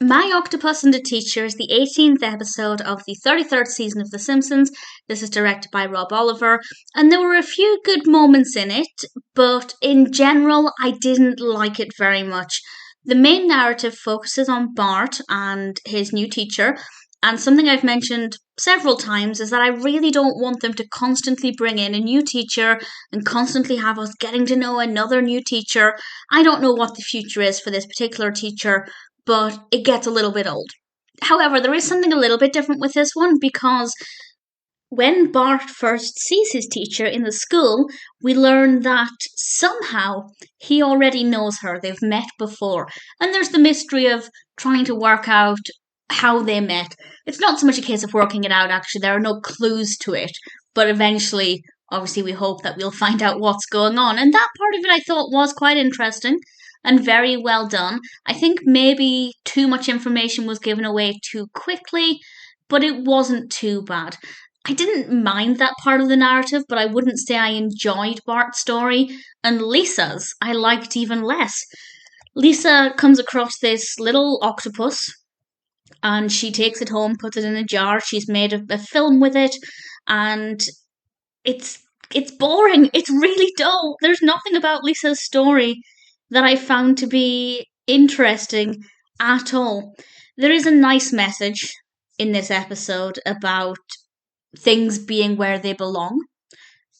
My Octopus and the Teacher is the 18th episode of the 33rd season of The Simpsons. This is directed by Rob Oliver, and there were a few good moments in it, but in general, I didn't like it very much. The main narrative focuses on Bart and his new teacher, and something I've mentioned several times is that I really don't want them to constantly bring in a new teacher and constantly have us getting to know another new teacher. I don't know what the future is for this particular teacher, but it gets a little bit old. However, there is something a little bit different with this one because when Bart first sees his teacher in the school, we learn that somehow he already knows her. They've met before. And there's the mystery of trying to work out how they met. It's not so much a case of working it out, actually. There are no clues to it. But eventually, obviously, we hope that we'll find out what's going on. And that part of it I thought was quite interesting and very well done. I think maybe too much information was given away too quickly, but it wasn't too bad. I didn't mind that part of the narrative, but I wouldn't say I enjoyed Bart's story, and Lisa's I liked even less. Lisa comes across this little octopus and she takes it home, puts it in a jar. She's made a film with it, and it's it's boring. It's really dull. There's nothing about Lisa's story that I found to be interesting at all. There is a nice message in this episode about things being where they belong.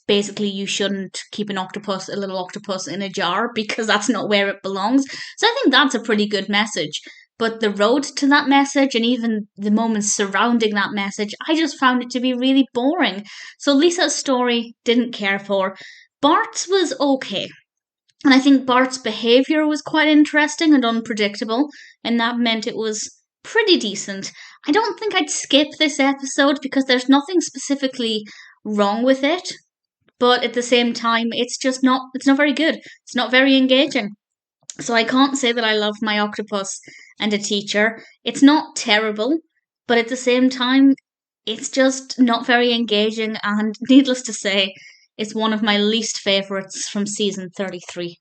Basically, you shouldn't keep a little octopus in a jar because that's not where it belongs. So I think that's a pretty good message. But the road to that message and even the moments surrounding that message, I just found it to be really boring. So Lisa's story didn't care for. Bart's was okay. And I think Bart's behaviour was quite interesting and unpredictable, and that meant it was pretty decent. I don't think I'd skip this episode because there's nothing specifically wrong with it, but at the same time, it's not very good. It's not very engaging. So I can't say that I love My Octopus and a Teacher. It's not terrible, but at the same time, it's just not very engaging, and needless to say, it's one of my least favourites from season 33.